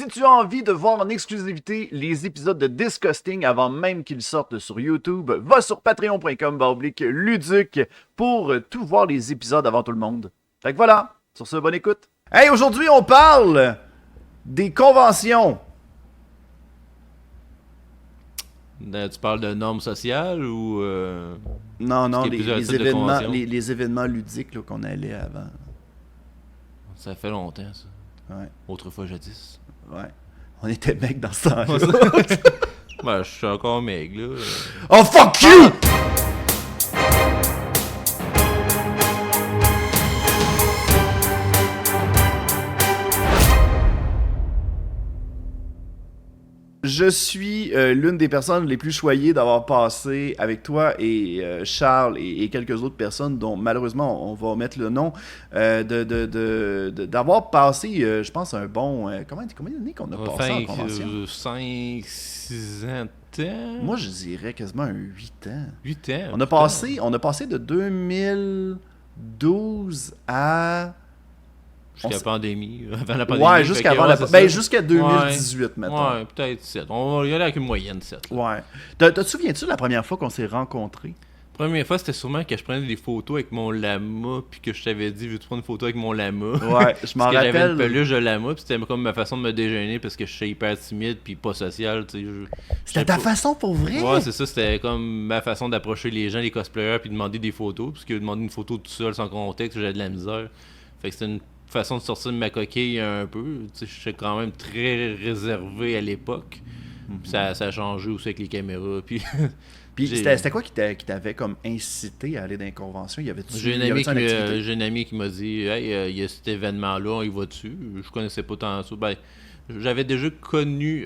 Si tu as envie de voir en exclusivité les épisodes de Disgusting avant même qu'ils sortent sur YouTube, va sur patreon.com/luduc pour tout voir les épisodes avant tout le monde. Fait que voilà, sur ce, bonne écoute. Hey, aujourd'hui on parle des conventions. Tu parles de normes sociales ou... Non, les les événements ludiques là, qu'on allait avant. Ça fait longtemps, ça. Ouais. Autrefois, jadis. Ouais. On était mecs dans ce temps-là. Ben, je suis encore mec, là. Oh, fuck you! Je suis l'une des personnes les plus choyées d'avoir passé avec toi et Charles et quelques autres personnes dont malheureusement on va mettre le nom d'avoir passé, je pense, un bon... combien d'années qu'on a passé en convention? 5, 6 ans de temps? Moi, je dirais quasiment 8 ans. 8 ans? On a passé de 2012 à... Jusqu'à la pandémie, avant la pandémie. Ouais, jusqu'à 2018, ouais, mettons. Ouais, peut-être 7. On va y aller avec une moyenne 7. Là. Ouais. Te souviens-tu de la première fois qu'on s'est rencontrés? La première fois, c'était sûrement que je prenais des photos avec mon lama, puis que je t'avais dit, veux-tu prendre une photo avec mon lama? Ouais, je m'en rappelle. J'avais une peluche de lama, puis c'était comme ma façon de me déjeuner, parce que je suis hyper timide, puis pas social, tu sais. C'était ta façon pour vrai? Ouais, c'est ça, c'était comme ma façon d'approcher les gens, les cosplayers, puis demander des photos, parce que demander une photo tout seul, sans contexte, j'avais de la misère. Fait que c'était une façon de sortir de ma coquille un peu. Tu sais, je suis quand même très réservé à l'époque. Ça a changé aussi avec les caméras. Puis c'était quoi qui t'avait comme incité à aller dans les conventions? J'ai une amie qui m'a dit « Hey, il y a cet événement-là, on y va dessus. » Je connaissais pas tant ça. Ben, j'avais déjà connu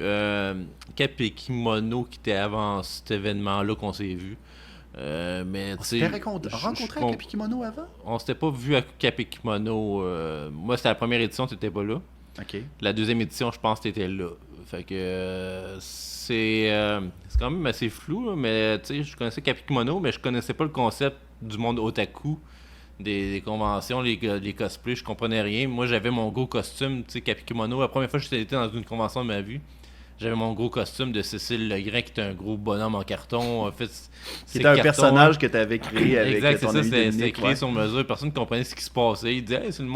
Cap et Kimono qui était avant cet événement-là qu'on s'est vu. Mais on s'était rencontré à Cap et Kimono avant? On s'était pas vu à Cap et Kimono. Moi, c'était la première édition, t'étais pas là. OK. La deuxième édition, je pense que t'étais là. Fait que c'est quand même assez flou, là, mais tu sais, je connaissais Cap et Kimono, mais je connaissais pas le concept du monde otaku, des conventions, les cosplays, je comprenais rien. Moi, j'avais mon gros costume, tu sais, Cap et Kimono. La première fois que j'étais dans une convention de ma vie, j'avais mon gros costume de Cécile Legrand qui était un gros bonhomme en carton. En fait, c'était un personnage que tu avais créé avec ton ami Dominique. C'était créé sur mesure. Personne ne comprenait ce qui se passait. Il disait hey, c'est le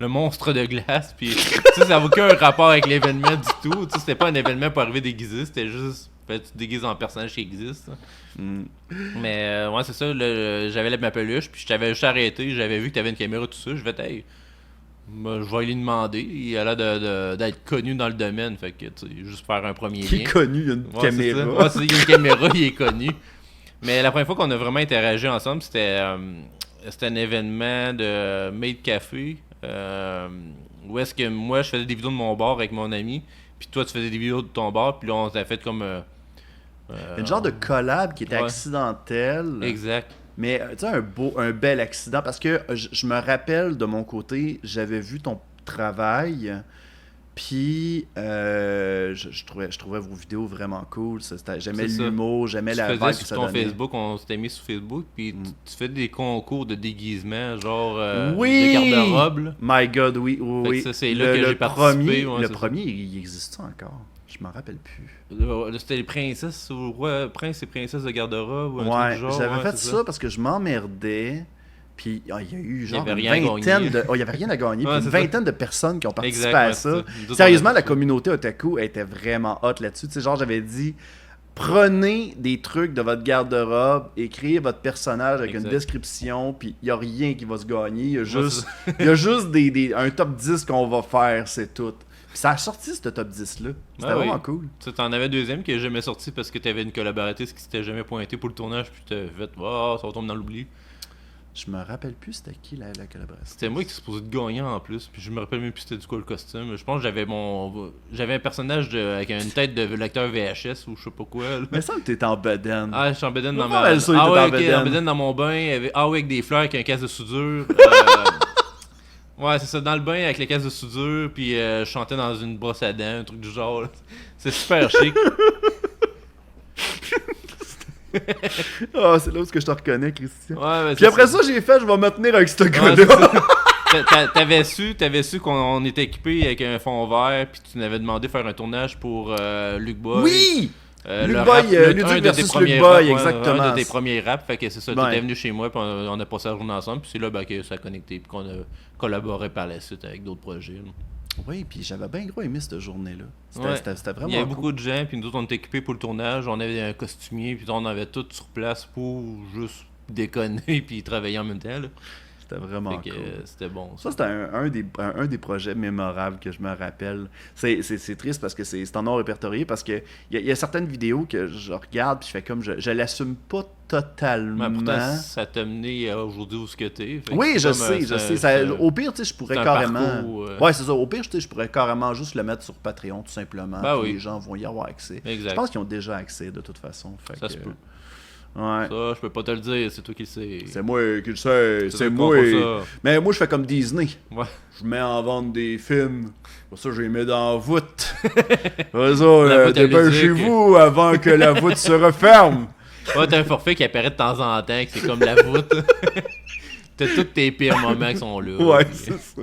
monstre de glace. Puis ça n'a aucun rapport avec l'événement du tout. T'sais, c'était pas un événement pour arriver déguisé. C'était juste tu te déguises en personnage qui existe. Mais ouais, c'est ça. J'avais ma peluche. Puis je t'avais juste arrêté. J'avais vu que tu avais une caméra tout ça. Je vais hey, je vais lui demander. Il a l'air d'être connu dans le domaine. Fait que, tu sais, juste faire un premier lien. Il est connu, il y a une caméra. Ouais, il y a une caméra, il est connu. Mais la première fois qu'on a vraiment interagi ensemble, c'était un événement de Made Café. Où est-ce que moi, je faisais des vidéos de mon bar avec mon ami. Puis toi, tu faisais des vidéos de ton bar. Puis là, on s'est fait comme... une genre de collab qui était accidentelle. Exact. Mais tu sais, un bel accident, parce que je me rappelle de mon côté, j'avais vu ton travail, puis je trouvais vos vidéos vraiment cool. J'aimais l'humour, j'aimais la vibe que ça donnait. Sur ton Facebook, on s'était mis sur Facebook, puis tu fais des concours de déguisement, genre oui! de garde-robe. My God, oui. Ça, c'est là que j'ai participé. Le premier, il existe encore? Je m'en rappelle plus. C'était les princesses ou prince et princesse de garde-robe ou un truc du genre. J'avais fait ça parce que je m'emmerdais. Puis il y a eu genre il y avait rien à gagner. Puis une vingtaine de personnes qui ont participé à ça. Ça. Sérieusement, la communauté otaku était vraiment hot là-dessus. Tu sais, genre j'avais dit prenez des trucs de votre garde-robe, écrivez votre personnage avec une description, puis il n'y a rien qui va se gagner. Il y a juste, un top 10 qu'on va faire, c'est tout. Puis ça a sorti ce top 10-là. C'était vraiment cool. Tu en avais deuxième qui n'est jamais sorti parce que tu avais une collaboratrice qui s'était jamais pointée pour le tournage, puis tu as fait ça va tomber dans l'oubli. Je me rappelle plus c'était qui la collaboratrice. C'était moi qui suis supposé de gagner en plus, puis je me rappelle même plus c'était du quoi le costume. Je pense que j'avais un personnage avec une tête de lecteur VHS ou je sais pas quoi. Là. Mais ça, t'étais en bedaine. Ah, je suis en bedaine dans ma... en bedaine dans mon bain. Avec des fleurs, avec un casque de soudure. Ouais, c'est ça, dans le bain avec les cases de soudure, puis je chantais dans une brosse à dents, un truc du genre. Là. C'est super chic. Ah, c'est là où je te reconnais, Christian. Ouais, puis après ça, j'ai fait, je vais me tenir avec ce gars-là. T'avais su qu'on était équipé avec un fond vert, puis tu m'avais demandé de faire un tournage pour Luc Boy. Oui! Luc Le Boy, rap, Luduc versus premiers Luc Boy, rap, exactement. Un de tes premiers raps, fait que c'est ça, Ouais. t'étais venu chez moi, puis on a passé la journée ensemble, puis c'est là que ça a connecté, puis qu'on a collaboré par la suite avec d'autres projets. Là. Oui, puis j'avais bien gros aimé cette journée-là. Ouais. C'était vraiment Il y avait cool. beaucoup de gens, puis nous autres on était équipés pour le tournage, on avait un costumier, puis on avait tout sur place pour juste déconner, puis travailler en même temps. Là. C'était vraiment Fait que, cool. c'était bon. Ça, c'était un des projets mémorables que je me rappelle. C'est triste parce que c'est en non répertorié, parce que il y a certaines vidéos que je regarde puis je fais comme je l'assume pas totalement. Mais pourtant, ça t'a mené aujourd'hui où ce que t'es. Fait que Oui, c'est je comme, sais, je sais. Ça, au pire, tu sais, je pourrais c'est un carrément. parcours, Ouais, c'est ça. Au pire, tu sais, je pourrais carrément juste le mettre sur Patreon, tout simplement. Ben puis oui. les gens vont y avoir accès. Exact. Je pense qu'ils ont déjà accès de toute façon. Fait Ça que, se peut. Ouais. Ça, je peux pas te le dire, c'est toi qui le sais. C'est moi qui le sais, c'est toi qui moi. comprends ça. Mais moi, je fais comme Disney. Ouais. Je mets en vente des films. Pour ça, je les mets dans la voûte. Ça, La voûte à dépêchez-vous avant que la voûte se referme. Ouais, t'as un forfait qui apparaît de temps en temps, que c'est comme la voûte. T'as tous tes pires moments qui sont là. Ouais, Puis, c'est ça.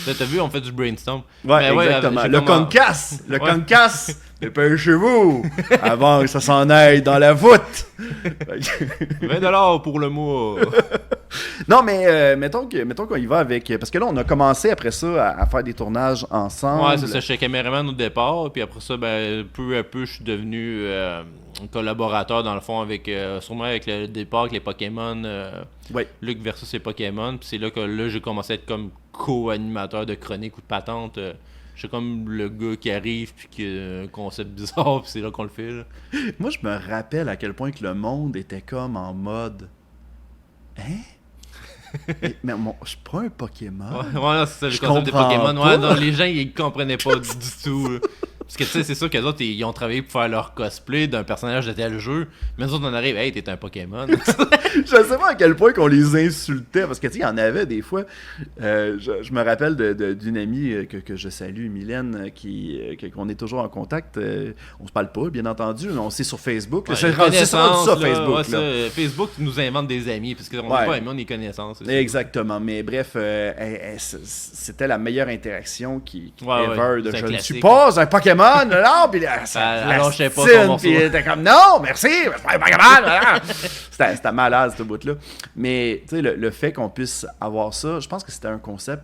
là, t'as vu, on fait du brainstorm. Ouais, Mais exactement. j'ai Le comment- concasse. Le Ouais. concasse. Dépêchez-vous avant que ça s'en aille dans la voûte. 20$ pour le mois. Non, mais mettons qu'on y va avec... Parce que là, on a commencé après ça à faire des tournages ensemble. Ouais, c'est ça, j'étais caméraman au départ, puis après ça, ben, peu à peu, je suis devenu collaborateur, dans le fond, avec sûrement avec le départ, avec les Pokémon, Ouais. Luc versus les Pokémon, puis c'est là que là, j'ai commencé à être comme co-animateur de chronique ou de patente. J'étais comme le gars qui arrive, puis qui a un concept bizarre, puis c'est là qu'on le fait. Là. Moi, je me rappelle à quel point que le monde était comme en mode... Hein? Mais je suis pas un Pokémon. Ouais, non, c'est ça, le Je concept des comprends Pokémon. pas. Ouais, non, les gens, ils comprenaient pas du tout. Là. Parce que tu sais, c'est sûr qu'eux autres, ils ont travaillé pour faire leur cosplay d'un personnage de tel jeu. Mais nous autres, on arrive, hey, t'es un Pokémon. Je sais pas à quel point qu'on les insultait, parce que tu sais, il y en avait des fois. Je me rappelle d'une amie que je salue, Mylène, qu'on est toujours en contact. On se parle pas, bien entendu, mais on sait sur Facebook. Ouais, c'est les rendu ça, connaissances, là, Facebook. ouais, là. ça, Facebook nous invente des amis, parce qu'on n'est Ouais. pas amis, on est connaissances. c'est ça. Exactement, mais bref, c'était la meilleure interaction Ouais, ever. ouais, De c'est un je ne classique. suis pas un Pokémon, non, puis Elle lâchait pas son l'astine, morceau. puis elle était comme non, merci, je suis pas un Pokémon. Voilà. C'était malade ce bout-là. Mais tu sais, le fait qu'on puisse avoir ça, je pense que c'était un concept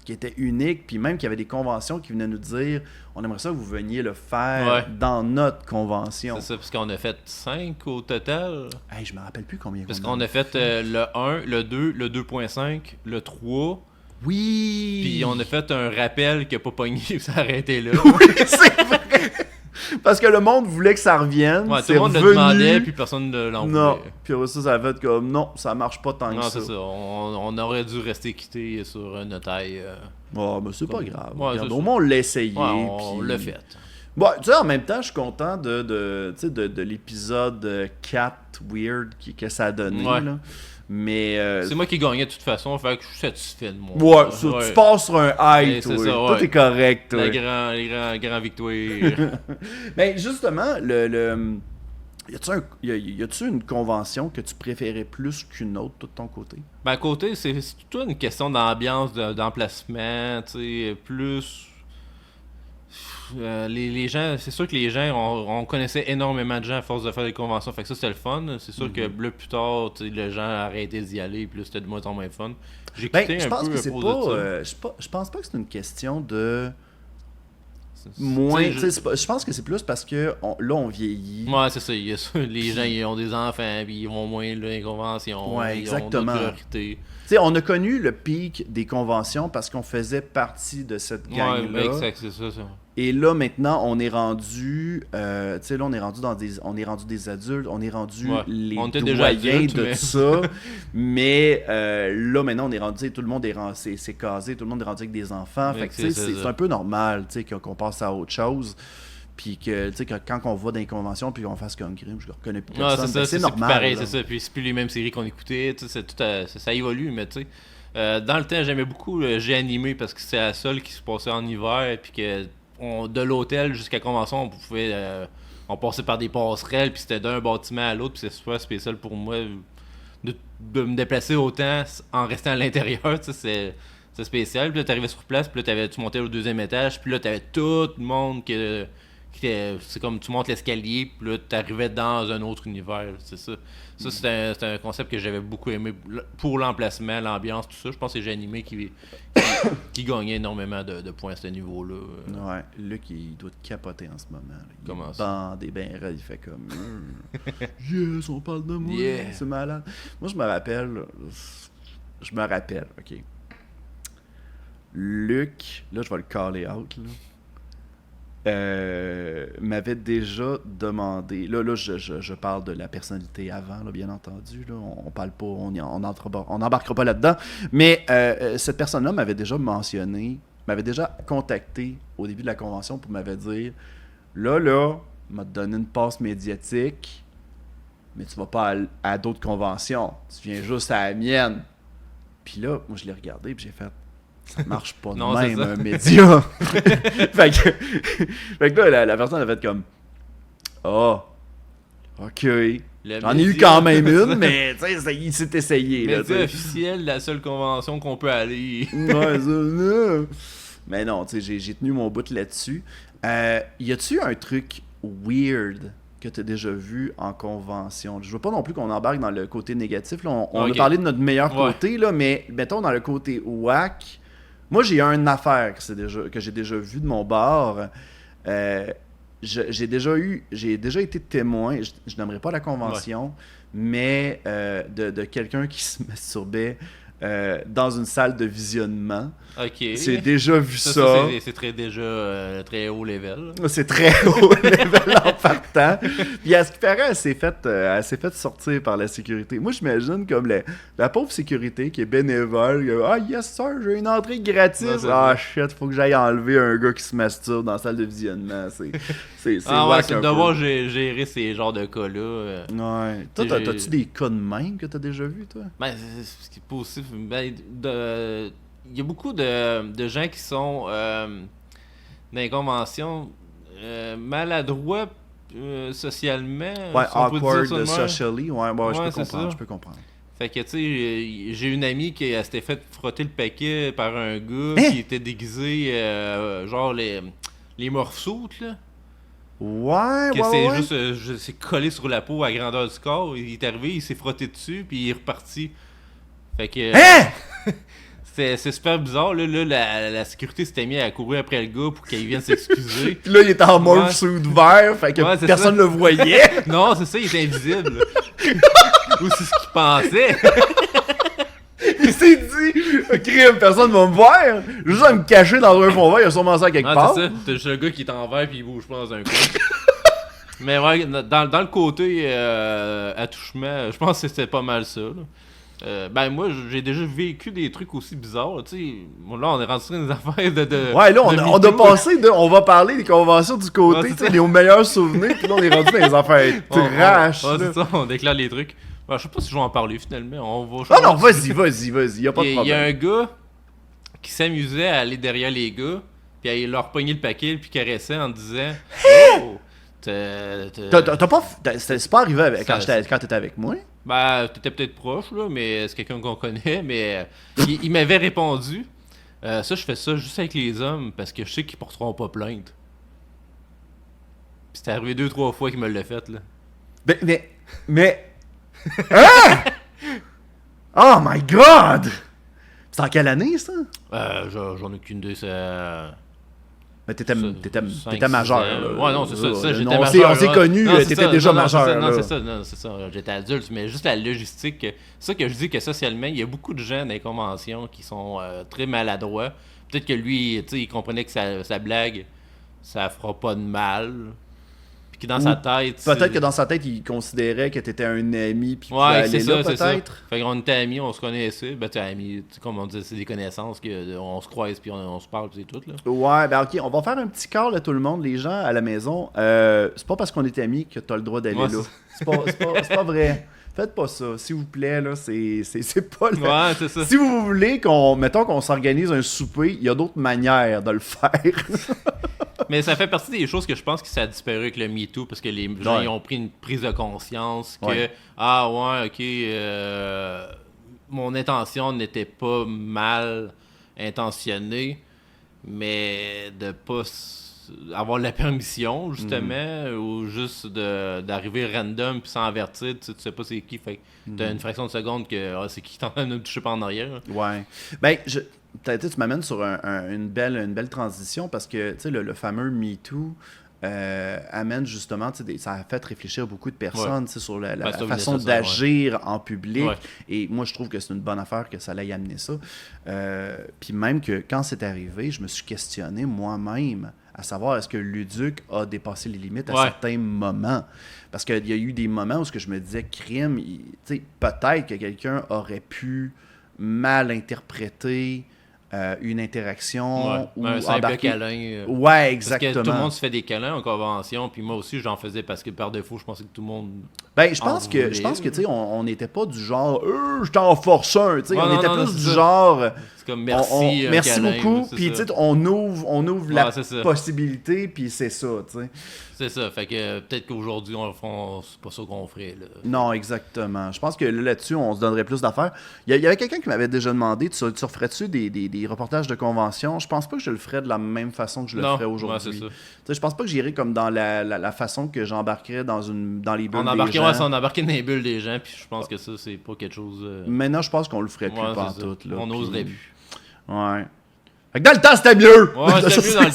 qui était unique, puis même qu'il y avait des conventions qui venaient nous dire on aimerait ça que vous veniez le faire Ouais. dans notre convention. C'est ça, parce qu'on a fait 5 au total. Hey, je me rappelle plus combien Parce on qu'on a fait le 1, le 2, le 2.5, le 3. Oui! Puis on a fait un rappel qui a pas pogné, puis ça a arrêté là. Oui, c'est vrai! Parce que le monde voulait que ça revienne. Ouais, tout c'est le monde le revenu. demandait, puis personne ne l'en Non. voulait. Puis après ça a fait comme non, ça marche pas tant Non, que c'est ça. ça. On aurait dû rester quitté sur une taille. Oh, mais c'est pas Comme- grave. Ouais, Regarde, c'est au ça. moins, on l'a essayé. Ouais, on puis- l'a fait. Bon, tu sais, en même temps, je suis content de l'épisode 4 Weird que ça a donné. Ouais. Là. Mais. C'est moi qui gagnais de toute façon, fait que je suis satisfait de moi. Ouais, ça, tu passes sur un high, Ouais, toi. c'est ça, Tout ouais. est correct, toi. Les grands victoires. Mais justement, y a-tu une convention que tu préférais plus qu'une autre, tout de ton côté? Ben, à côté, c'est tout une question d'ambiance, d'emplacement, tu sais, plus. Les gens, c'est sûr que les gens, on connaissait énormément de gens à force de faire des conventions, fait que ça c'était le fun. C'est sûr que là plus tard, tu sais, les gens arrêtaient d'y aller, puis là c'était de moins en moins fun. J'ai quitté Ben, je un pense peu que à c'est cause pas. de ça. Je pense pas que c'est une question de. C'est- Moins. tu sais, Tu sais, je pense que c'est plus parce que là, on vieillit. Ouais, c'est ça. Il y a ça. Les gens, ils ont des enfants, puis ils vont moins là, les conventions. Ouais, ils exactement. ont d'autres priorités. Tu sais, on a connu le pic des conventions parce qu'on faisait partie de cette Ouais, gang-là. exact, c'est ça. Et là, maintenant, on est rendu. Tu sais, là, on est rendu des adultes, on est rendu Ouais. les On était doyens déjà adultes, de mais- ça. Mais là, maintenant, on est rendu. Tu sais, tout le monde c'est casé, tout le monde est rendu avec des enfants. Ouais, Fait que, tu sais, c'est c'est ça. un peu normal, tu sais, qu'on passe à autre chose. Puis que, tu sais, quand on va dans les conventions, puis qu'on fasse comme crime, je ne reconnais plus Non, personne. c'est ça, Ben, c'est normal. plus pareil, là. c'est ça. Puis c'est plus les mêmes séries qu'on écoutait, tu sais, c'est tout ça évolue, mais tu sais. Dans le temps, j'aimais beaucoup J'ai animé parce que c'est la seule qui se passait en hiver, puis que de l'hôtel jusqu'à la convention, on pouvait. On passait par des passerelles, puis c'était d'un bâtiment à l'autre, puis c'est super spécial pour moi de me déplacer autant en restant à l'intérieur, tu sais, c'est spécial. Puis là, t'arrivais sur place, puis là, tu montais au 2e étage, puis là, t'avais tout le monde c'est comme tu montes l'escalier, puis là, t'arrivais dans un autre univers, c'est ça. Ça, c'est un concept que j'avais beaucoup aimé pour l'emplacement, l'ambiance, tout ça. Je pense que c'est J'animé qui gagnait énormément de points à ce niveau-là. Ouais, Luc, il doit te capoter en ce moment. Là. Comment ça? Bandé ben raide, il fait comme... yes, on parle de moi, c'est malade. Moi, je me rappelle, ok. Luc, là, je vais le caller out, là. M'avait déjà demandé. Là, je parle de la personnalité avant, là, bien entendu. Là, on parle pas, on n'embarquera pas là-dedans. Mais cette personne-là m'avait déjà contacté au début de la convention pour m'avait dit là, m'a donné une passe médiatique, mais tu vas pas à d'autres conventions. Tu viens juste à la mienne. Puis là, moi, je l'ai regardé et j'ai fait. Ça marche pas de même, un média. fait que là, la personne a fait comme ok. J'en ai eu quand même une, mais tu sais, il s'est essayé. Média officiel, la seule convention qu'on peut aller. Ouais, ça, mais non, tu sais, j'ai tenu mon bout là-dessus. Y a-tu un truc weird que tu as déjà vu en convention? Je veux pas non plus qu'on embarque dans le côté négatif. Là. On a parlé de notre meilleur côté, là, mais mettons dans le côté whack. Moi, j'ai une affaire que j'ai déjà vue de mon bar. J'ai déjà été témoin, je n'aimerais pas la convention, mais de quelqu'un qui se masturbait dans une salle de visionnement. Ok. J'ai déjà vu ça. C'est très haut level. C'est très haut level en partant. Puis à ce qui paraît, elle s'est fait sortir par la sécurité. Moi, j'imagine comme la pauvre sécurité qui est bénévole. Ah, yes sir, j'ai une entrée gratis. Shit, faut que j'aille enlever un gars qui se masturbe dans la salle de visionnement. C'est c'est de devoir gérer ces genres de cas-là. Ouais. Toi, t'as-tu des cas de même que t'as déjà vu, toi? Ben, c'est possible. Ben, il y a beaucoup de gens qui sont dans les conventions maladroits socialement. Ouais, si awkward socially. Ouais, je peux comprendre. Fait que, tu sais, j'ai une amie qui s'était fait frotter le paquet par un gars qui était déguisé, genre les morceaux, là. Ouais, juste s'est collé sur la peau à grandeur du corps. Il est arrivé, il s'est frotté dessus, puis il est reparti. Fait que... c'est super bizarre. Là, la sécurité s'était mise à courir après le gars pour qu'il vienne s'excuser. Puis là, il était en morph suit vert, fait que personne ne le voyait. Non, c'est ça, il était invisible. Ou c'est ce qu'il pensait. Il s'est dit, crime, personne va me voir. Juste à me cacher dans un fond vert, il a sûrement ça quelque part. C'est ça, t'as juste le gars qui est en vert puis il bouge pas dans un coin. Mais ouais, dans le côté attouchement, je pense que c'était pas mal ça. Là. Ben moi, j'ai déjà vécu des trucs aussi bizarres. Tu sais, là, on est rentré dans des affaires de ouais, là, on a passé de... On va parler des conventions du côté, tu sais, les meilleurs souvenirs, puis là, on est rendu dans des affaires trash. C'est ça, on déclare les trucs. Ben, je sais pas si je vais en parler finalement. Non, vas-y, y a pas de problème. Il y a un gars qui s'amusait à aller derrière les gars, puis à leur pogner le paquet, puis caresser en disant oh, c'est pas arrivé quand t'étais avec moi? Ben, t'étais peut-être proche, là, mais c'est quelqu'un qu'on connaît, mais il m'avait répondu ça, je fais ça juste avec les hommes, parce que je sais qu'ils porteront pas plainte. Puis c'était arrivé 2-3 fois qu'il me l'a fait, là. Mais... Hein? Oh my god! C'est en quelle année, ça? J'en ai aucune idée, ça... Mais t'étais majeur, là. Ouais, non, c'est ça, j'étais majeur. On s'est connus, t'étais déjà majeur, là. C'est ça, j'étais adulte, mais juste la logistique, c'est ça que je dis que socialement, il y a beaucoup de gens dans les conventions qui sont très maladroits. Peut-être que lui, tu sais, il comprenait que sa blague, ça fera pas de mal. Puis que dans sa tête... Peut-être que dans sa tête, il considérait que t'étais un ami, puis ouais, aller là, peut-être. Fait qu'on était amis, on se connaissait. Ben, tu amis, comme on dit, c'est des connaissances, on se croise, puis on se parle, puis c'est tout, là. Ouais, ben ok, on va faire un petit call à tout le monde, les gens à la maison. C'est pas parce qu'on est amis que t'as le droit d'aller là. C'est pas vrai. Faites pas ça, s'il vous plaît, là, c'est pas le... Ouais, c'est ça. Si vous voulez mettons qu'on s'organise un souper, il y a d'autres manières de le faire. Mais ça fait partie des choses que je pense que ça a disparu avec le MeToo parce que les gens ils ont pris une prise de conscience que ah ouais, ok, mon intention n'était pas mal intentionnée, mais de pas avoir la permission justement ou juste d'arriver random puis sans avertir, tu sais pas c'est qui, fait que t'as une fraction de seconde que c'est qui t'en train de me toucher par en arrière. Ouais. Ben, tu m'amènes sur une belle transition parce que tu sais le fameux MeToo amène justement, ça a fait réfléchir beaucoup de personnes sur la façon d'agir en public. Et moi, je trouve que c'est une bonne affaire que ça l'ait amené ça. Puis même que quand c'est arrivé, je me suis questionné moi-même à savoir est-ce que Luduc a dépassé les limites à certains moments. Parce qu'il y a eu des moments où je me disais crime, peut-être que quelqu'un aurait pu mal interpréter une interaction ou un simple câlin. Ouais, exactement. Parce que tout le monde se fait des câlins en convention, puis moi aussi j'en faisais parce que par défaut, je pensais que tout le monde. Ben, je pense que tu sais, on n'était pas du genre je t'en force un, tu sais, on était plus du genre c'est comme merci, merci câlin, beaucoup, puis tu sais on ouvre la possibilité, puis c'est ça, tu sais. C'est ça, fait que peut-être qu'aujourd'hui c'est pas ça qu'on ferait là. Non, exactement. Je pense que là-dessus on se donnerait plus d'affaires. Il y avait quelqu'un qui m'avait déjà demandé tu referais-tu des reportages de convention? Je pense pas que je le ferais de la même façon que je le ferais aujourd'hui. Je pense pas que j'irais comme dans la façon que j'embarquerais dans les bulles des gens. On embarquait dans les bulles des gens, puis je pense que ça, c'est pas quelque chose... Maintenant, je pense qu'on le ferait plus pantoute. On n'oserait plus. Ouais. Fait que dans le temps, c'était mieux! Ouais, c'était mieux dans le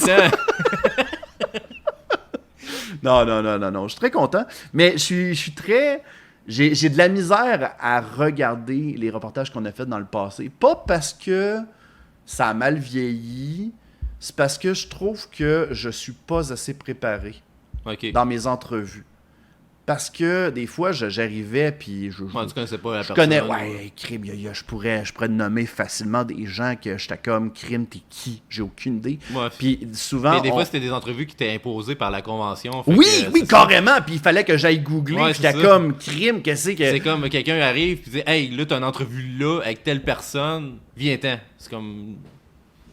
temps. Non, je suis très content. Mais je suis très... J'ai de la misère à regarder les reportages qu'on a fait dans le passé. Pas parce que ça a mal vieilli, c'est parce que je trouve que je suis pas assez préparé dans mes entrevues. Parce que des fois, j'arrivais, puis tu connaissais pas la personne. Je connais, crime, je pourrais te nommer facilement des gens que j'étais comme, crime, t'es qui? J'ai aucune idée. Ouais, puis souvent... Mais des fois, c'était des entrevues qui étaient imposées par la convention. Oui, carrément, puis il fallait que j'aille googler, puis j'étais comme, crime, qu'est-ce que... C'est comme quelqu'un arrive, puis dit, hey, là, t'as une entrevue là, avec telle personne, viens-t'en. C'est comme...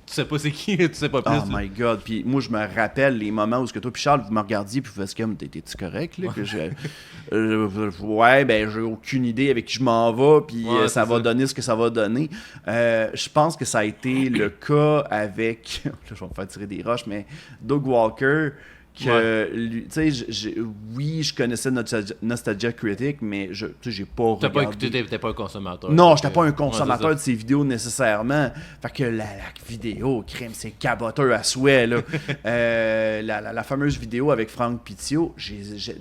Tu sais pas c'est qui, tu sais pas plus. Oh my God. Puis moi, je me rappelle les moments où toi puis Charles, vous me regardiez puis vous faisiez comme, t'es-tu correct, là? Que ouais, ben, j'ai aucune idée avec qui je m'en vais, puis ça va donner ce que ça va donner. Je pense que ça a été le cas avec, là, je vais me faire tirer des roches, mais Doug Walker, que lui, tu sais, oui, je connaissais Nostalgia Critic, mais j'ai pas regardé. T'étais pas un consommateur. Non, j'étais pas un consommateur de ses vidéos nécessairement. Fait que la vidéo, crème, c'est caboteur à souhait, là. La fameuse vidéo avec Franck Pitio,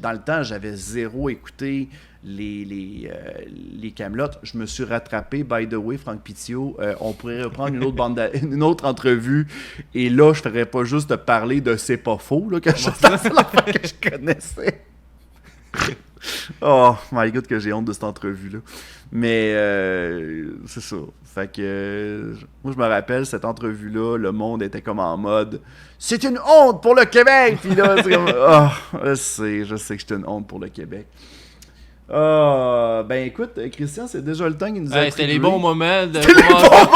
dans le temps, j'avais zéro écouté les Camelottes. Je me suis rattrapé, by the way, Franck Pitio. On pourrait reprendre une autre entrevue, et là, je ferais pas juste de parler de C'est pas faux, là, que c'était la seule affaire que je connaissais. Oh my God, que j'ai honte de cette entrevue-là. Mais c'est ça. Fait que moi, je me rappelle, cette entrevue-là, le monde était comme en mode « C'est une honte pour le Québec! » Puis là, c'est comme « je sais que c'est une honte pour le Québec. » Ben écoute, Christian, c'est déjà le temps qu'il nous a C'était les bons moments. C'était les bons moments!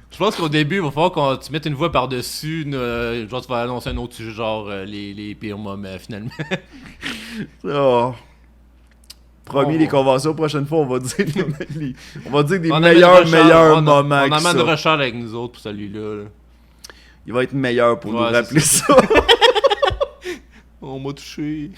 Je pense qu'au début, il va falloir que tu mettes une voix par-dessus. Genre, tu vas annoncer un autre sujet, genre les pires moments, finalement. Promis, les conventions, prochaine fois, on va dire des meilleurs moments. On amène Richard avec nous autres pour celui-là. Là. Il va être meilleur pour nous rappeler ça. On m'a touché.